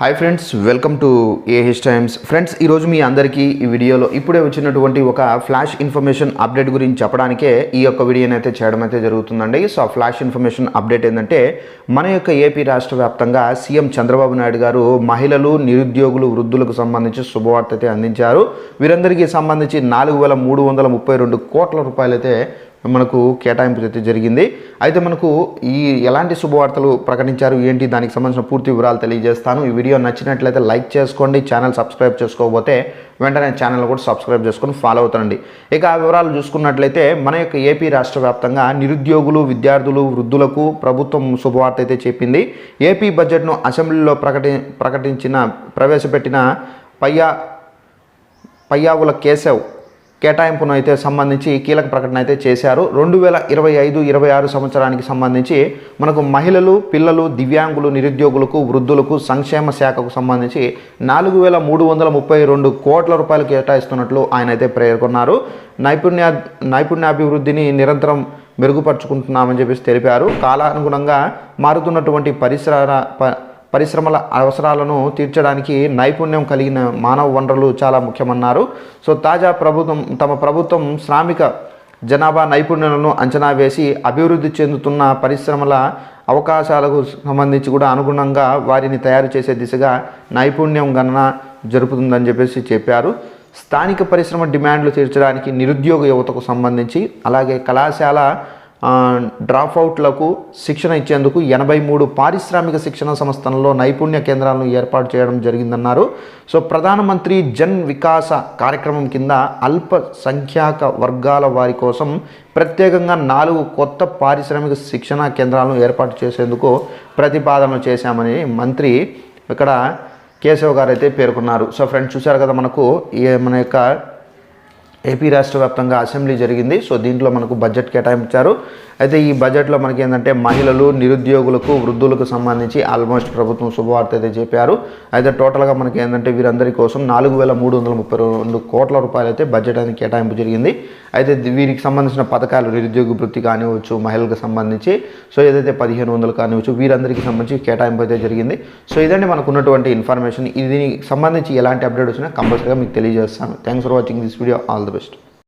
Hi friends, welcome to AH times. Friends, ఈరోజు మీ అందరికీ ఈ వీడియోలో ఇప్పుడే వచ్చినటువంటి ఒక ఫ్లాష్ ఇన్ఫర్మేషన్ అప్డేట్ గురించి చెప్పడానికే ఈ యొక్క వీడియోని అయితే చేయడం అయితే జరుగుతుందండి. సో ఆ ఫ్లాష్ ఇన్ఫర్మేషన్ అప్డేట్ ఏంటంటే, మన యొక్క ఏపీ రాష్ట్ర వ్యాప్తంగా సీఎం చంద్రబాబు నాయుడు గారు మహిళలు, నిరుద్యోగులు, వృద్ధులకు సంబంధించి శుభవార్త అయితే అందించారు. వీరందరికీ సంబంధించి 4,332 కోట్ల రూపాయలు అయితే మనకు కేటాయింపు అయితే జరిగింది. అయితే మనకు ఈ ఎలాంటి శుభవార్తలు ప్రకటించారు ఏంటి, దానికి సంబంధించిన పూర్తి వివరాలు తెలియజేస్తాను. ఈ వీడియో నచ్చినట్లయితే లైక్ చేసుకోండి. ఛానల్ సబ్స్క్రైబ్ చేసుకోకపోతే వెంటనే ఛానల్ కూడా సబ్స్క్రైబ్ చేసుకొని ఫాలో అవుతానండి. ఇక ఆ వివరాలు చూసుకున్నట్లయితే, మన యొక్క ఏపీ రాష్ట్ర వ్యాప్తంగా నిరుద్యోగులు, విద్యార్థులు, వృద్ధులకు ప్రభుత్వం శుభవార్త అయితే చెప్పింది. ఏపీ బడ్జెట్ను అసెంబ్లీలో ప్రవేశపెట్టిన పయ్యావుల కేశవ్ కేటాయింపును అయితే సంబంధించి కీలక ప్రకటన అయితే చేశారు. 2025-26 సంవత్సరానికి సంబంధించి మనకు మహిళలు, పిల్లలు, దివ్యాంగులు, నిరుద్యోగులకు, వృద్ధులకు సంక్షేమ శాఖకు సంబంధించి 4,332 కోట్ల రూపాయలు కేటాయిస్తున్నట్లు ఆయన అయితే పేర్కొన్నారు. నైపుణ్యాభివృద్ధిని నిరంతరం మెరుగుపరుచుకుంటున్నామని చెప్పేసి తెలిపారు. కాలానుగుణంగా మారుతున్నటువంటి పరిశ్రమల అవసరాలను తీర్చడానికి నైపుణ్యం కలిగిన మానవ వనరులు చాలా ముఖ్యమన్నారు. సో తమ ప్రభుత్వం శ్రామిక జనాభా నైపుణ్యాలను అంచనా వేసి అభివృద్ధి చెందుతున్న పరిశ్రమల అవకాశాలకు సంబంధించి కూడా అనుగుణంగా వారిని తయారు చేసే దిశగా నైపుణ్యం గణన జరుపుతుందని చెప్పేసి చెప్పారు. స్థానిక పరిశ్రమ డిమాండ్లు తీర్చడానికి నిరుద్యోగ యువతకు సంబంధించి, అలాగే కళాశాల డ్రాప్అవుట్లకు శిక్షణ ఇచ్చేందుకు 83 పారిశ్రామిక శిక్షణ సంస్థలలో నైపుణ్య కేంద్రాలను ఏర్పాటు చేయడం జరిగిందన్నారు. సో ప్రధానమంత్రి జన్ వికాస కార్యక్రమం కింద అల్ప సంఖ్యాక వర్గాల వారి కోసం ప్రత్యేకంగా 4 కొత్త పారిశ్రామిక శిక్షణ కేంద్రాలను ఏర్పాటు చేసేందుకు ప్రతిపాదనలు చేశామని మంత్రి ఇక్కడ కేశవ్ గారు అయితే పేర్కొన్నారు. సో ఫ్రెండ్స్, చూశారు కదా, మన యొక్క ఏపీ రాష్ట్ర వ్యాప్తంగా అసెంబ్లీ జరిగింది. సో దీంట్లో మనకు బడ్జెట్ కేటాయించారు. అయితే ఈ బడ్జెట్లో మనకి ఏంటంటే మహిళలు, నిరుద్యోగులకు, వృద్ధులకు సంబంధించి ఆల్మోస్ట్ ప్రభుత్వం శుభవార్త అయితే చెప్పారు. అయితే టోటల్గా మనకి ఏంటంటే వీరందరి కోసం 4,332 కోట్ల రూపాయలు అయితే బడ్జెట్ అనేది కేటాయింపు జరిగింది. అయితే వీరికి సంబంధించిన పథకాలు, నిరుద్యోగ వృత్తి కానివచ్చు, మహిళలకు సంబంధించి సో ఏదైతే 1,500 కానివచ్చు, వీరందరికీ సంబంధించి కేటాయింపు అయితే జరిగింది. సో ఇదండి మనకు ఉన్నటువంటి ఇన్ఫర్మేషన్. దీనికి సంబంధించి ఎలాంటి అప్డేట్ వచ్చినా కంపల్సరీగా మీకు తెలియజేస్తాను. Thanks for watching this video. All the best.